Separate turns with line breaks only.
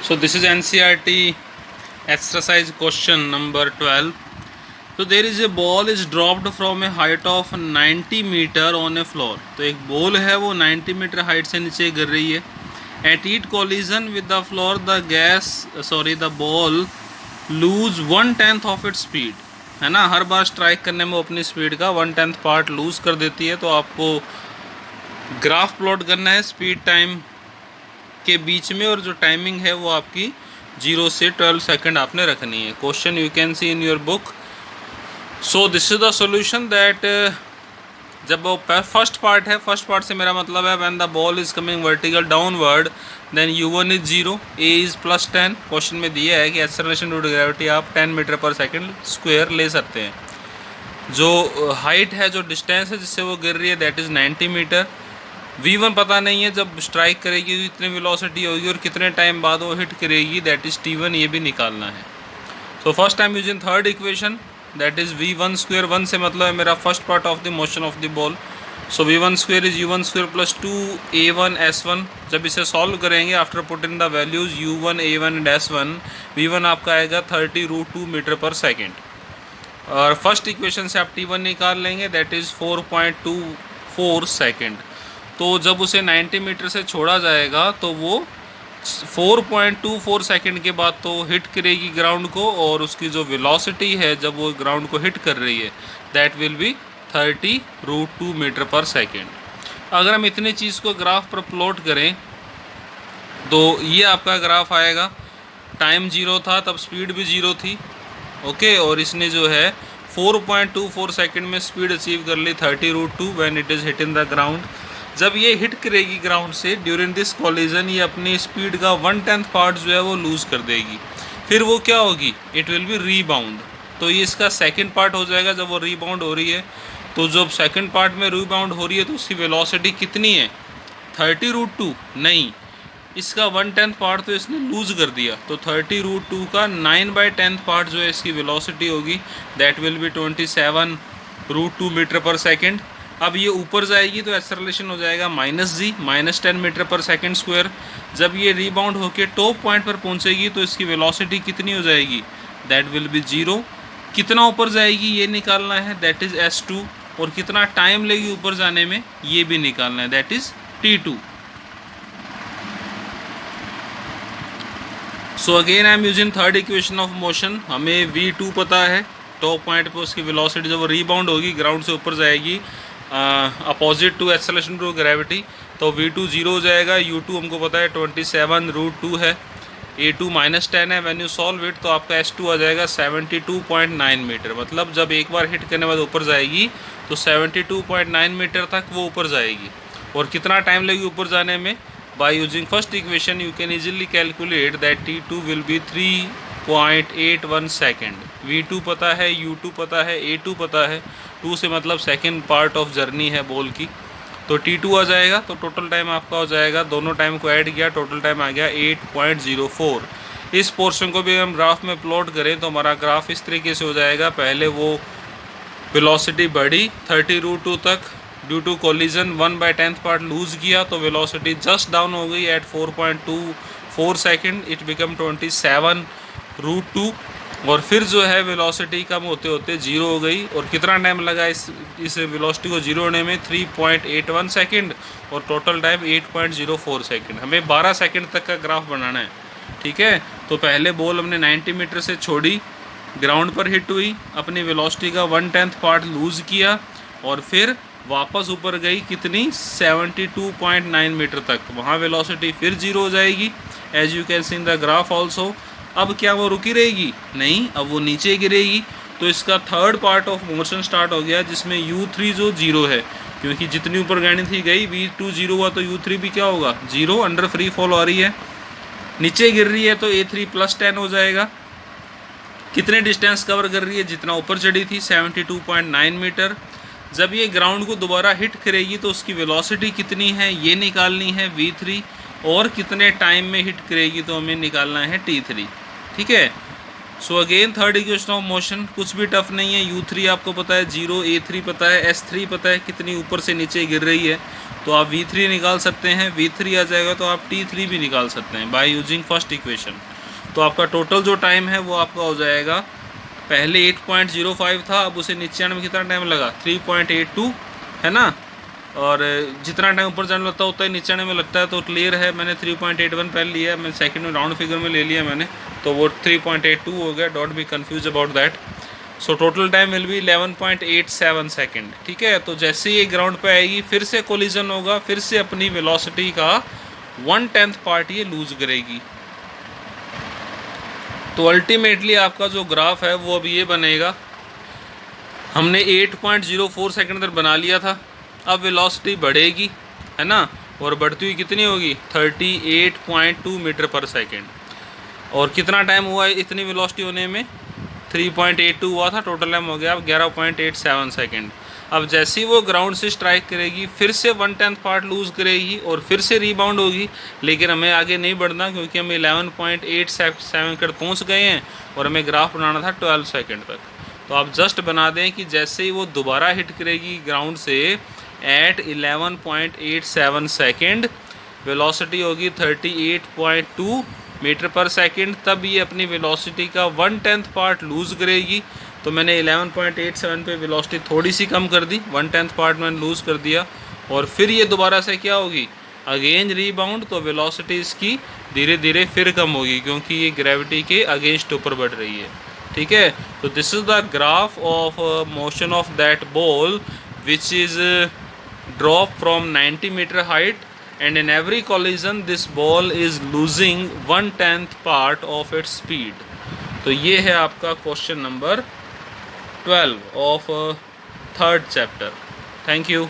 So this is NCERT exercise question number 12. So there is a ball is dropped from a height of 90 meter on a floor. तो एक ball है वो 90 metre height से नीचे गिर रही है. At each collision with the floor the ball lose 1/10 of its speed. है ना, हर बार स्ट्राइक करने में वो अपनी स्पीड का 1/10 पार्ट लूज़ कर देती है. तो आपको ग्राफ प्लॉट करना है स्पीड टाइम के बीच में, और जो टाइमिंग है वो आपकी 0 से 12 सेकंड आपने रखनी है. Question you can see in your book. So this is the solution that जब वो फर्स्ट पार्ट है, फर्स्ट पार्ट से मेरा मतलब है when the ball is coming vertical downward then u1 is 0, a is +10. Question में दिया है कि एक्सेलरेशन ड्यू टू ग्रेविटी आप 10 मीटर पर सेकंड स्क्वायर ले सकते हैं. जो हाइट है, जो डिस्टेंस है जिससे वो गिर रही है दैट इज़ 90 मीटर. v1 पता नहीं है, जब स्ट्राइक करेगी तो कितनी वेलोसिटी होगी और कितने टाइम बाद वो हिट करेगी दैट इज़ t1, ये भी निकालना है. So first time using third equation that is v1 square. 1 से मतलब है मेरा first part of the motion of the ball. So v1 square is u1 square plus 2a1 s1. जब इसे सॉल्व करेंगे after put in the values u1 a1 and s1, v1 आपका आएगा 30√2 metre पर सेकेंड. और फर्स्ट इक्वेशन से आप t1 निकाल लेंगे दैट इज़ 4.24 सेकेंड. तो जब उसे 90 मीटर से छोड़ा जाएगा तो वो 4.24 सेकंड के बाद तो हिट करेगी ग्राउंड को, और उसकी जो वेलोसिटी है जब वो ग्राउंड को हिट कर रही है दैट विल बी 30√2 मीटर पर सेकंड. अगर हम इतनी चीज़ को ग्राफ पर प्लॉट करें तो ये आपका ग्राफ आएगा. टाइम 0 था तब स्पीड भी 0 थी, ओके. और इसने जो है 4.24 सेकंड में स्पीड अचीव कर ली 30√2 when it is hit in the ground. जब ये हिट करेगी ग्राउंड से ड्यूरिंग दिस कॉलिजन, ये अपनी स्पीड का 1/10 पार्ट जो है वो लूज़ कर देगी. फिर वो क्या होगी, इट विल बी रीबाउंड. तो ये इसका सेकंड पार्ट हो जाएगा. जब वो रीबाउंड हो रही है तो जब सेकंड पार्ट में रीबाउंड हो रही है तो उसकी वेलोसिटी कितनी है, 30√2 नहीं, इसका 1/10 पार्ट तो इसने लूज़ कर दिया. तो 30√2 का 9/10 पार्ट जो है इसकी वेलोसिटी होगी दैट विल बी 27√2 मीटर पर सेकेंड. अब ये ऊपर जाएगी तो एक्सेलरेशन हो जाएगा -g, -10 मीटर पर सेकंड स्क्वायर. जब ये रीबाउंड होकर टॉप पॉइंट पर पहुंचेगी तो इसकी वेलोसिटी कितनी हो जाएगी, दैट विल बी 0. कितना ऊपर जाएगी ये निकालना है दैट इज़ s2, और कितना टाइम लेगी ऊपर जाने में ये भी निकालना है that is t2. So again I am using third equation of motion. हमें v2 पता है, टॉप पॉइंट पर उसकी वेलोसिटी जब वो रीबाउंड होगी ग्राउंड से ऊपर जाएगी opposite to acceleration to gravity, तो v2 0 हो जाएगा. u2 हमको पता है 27√2 है, a2 -10 है. व्हेन यू सॉल्व इट तो आपका s2 आ जाएगा 72.9 मीटर. मतलब जब एक बार हिट करने बाद ऊपर जाएगी तो 72.9 मीटर तक वो ऊपर जाएगी. और कितना टाइम लगेगी ऊपर जाने में, by using first equation you can easily calculate that t2 will be 3.81 second. v2 पता है, u2 पता है, a2 पता है. 2 से मतलब सेकेंड पार्ट ऑफ जर्नी है बॉल की, तो t2 आ जाएगा. तो टोटल टाइम आपका हो जाएगा, दोनों टाइम को ऐड किया टोटल टाइम आ गया 8.04. इस पोर्शन को भी हम ग्राफ में प्लॉट करें तो हमारा ग्राफ इस तरीके से हो जाएगा. पहले वो वेलोसिटी बढ़ी 30√2 तक, due to collision 1/10 part lose किया तो वेलोसिटी जस्ट डाउन हो गई एट 4.24 सेकेंड, इट बिकम 27√2. और फिर जो है वेलोसिटी कम होते होते 0 हो गई. और कितना टाइम लगा इस वेलोसिटी को 0 होने में, 3.81 सेकंड, और टोटल टाइम 8.04 सेकंड. हमें 12 सेकंड तक का ग्राफ बनाना है, ठीक है. तो पहले बॉल हमने 90 मीटर से छोड़ी, ग्राउंड पर हिट हुई, अपनी वेलोसिटी का 1/10 पार्ट लूज़ किया, और फिर वापस ऊपर गई कितनी, 72.9 मीटर तक. वहाँ वेलोसिटी फिर 0 हो जाएगी as you can see in the graph also. अब क्या वो रुकी रहेगी, नहीं, अब वो नीचे गिरेगी. तो इसका third part of motion start हो गया जिसमें u3 जो 0 है, क्योंकि जितनी ऊपर गई थी गई, v2 0 हुआ तो u3 भी क्या होगा 0. अंडर फ्री फॉल आ रही है, नीचे गिर रही है तो a3 +10 हो जाएगा. कितने डिस्टेंस कवर कर रही है, जितना ऊपर चढ़ी थी 72.9 मीटर. जब ये ग्राउंड को दोबारा हिट करेगी तो उसकी वेलोसिटी कितनी है ये निकालनी है v3, और कितने टाइम में हिट करेगी तो हमें निकालना है t3, ठीक है. So again third equation of motion, कुछ भी टफ नहीं है। u3 आपको पता है 0, a3 पता है, s3 पता है कितनी ऊपर से नीचे गिर रही है, तो आप v3 निकाल सकते हैं। v3 आ जाएगा तो आप t3 भी निकाल सकते हैं बाय यूजिंग फर्स्ट इक्वेशन। तो आपका टोटल जो टाइम है वो आपका हो जाएगा, पहले 8.05 था, अब उसे नीचे आने में कितना टाइम लगा, 3.82 है ना। और जितना टाइम ऊपर जाने लगता है उतना ही नीचे आने में लगता है, तो क्लियर है। मैंने 3.81 पहले लिया है, मैं सेकंड में राउंड फिगर में ले लिया मैंने, तो वो 3.82 हो गया। Don't be confuse about that. So total time will be 11.87 second. ठीक है, तो जैसे ये ग्राउंड पे आएगी फिर से कोलिजन होगा, फिर से अपनी वेलोसिटी का 1/10 पार्ट ये लूज करेगी। तो अल्टीमेटली आपका जो ग्राफ है वो अब ये बनेगा, हमने 8.04 सेकेंड अंदर बना लिया था, अब वेलोसिटी बढ़ेगी है ना, और बढ़ती हुई कितनी होगी 38.2 मीटर पर सेकेंड। और कितना टाइम हुआ है इतनी वेलोसिटी होने में, 3.82 हुआ था, टोटल टाइम हो गया अब 11.87 सेकेंड। अब जैसे ही वो ग्राउंड से स्ट्राइक करेगी फिर से 1/10 पार्ट लूज़ करेगी और फिर से रीबाउंड होगी, लेकिन हमें आगे नहीं बढ़ना क्योंकि हम 11.87 सेकेंड पहुँच गए हैं और हमें ग्राफ बनाना था 12 सेकेंड तक। तो आप जस्ट बना दें कि जैसे ही वो दोबारा हिट करेगी ग्राउंड से एट 11.87 सेकेंड, वेलोसिटी होगी 38.2 मीटर पर सेकेंड, तब ये अपनी वेलोसिटी का 1/10 पार्ट लूज़ करेगी। तो मैंने 11.87 पे वेलोसिटी थोड़ी सी कम कर दी, 1/10 पार्ट मैंने लूज़ कर दिया, और फिर ये दोबारा से क्या होगी अगेन रीबाउंड, तो वेलोसिटी इसकी धीरे धीरे फिर कम होगी क्योंकि ये ग्रेविटी के अगेंस्ट ऊपर बढ़ रही है। ठीक है, तो this is the graph of motion of that ball which is drop from 90 metre height, and in every collision this ball is losing 1/10 part of its speed। तो ये है आपका question number 12 of third chapter. Thank you.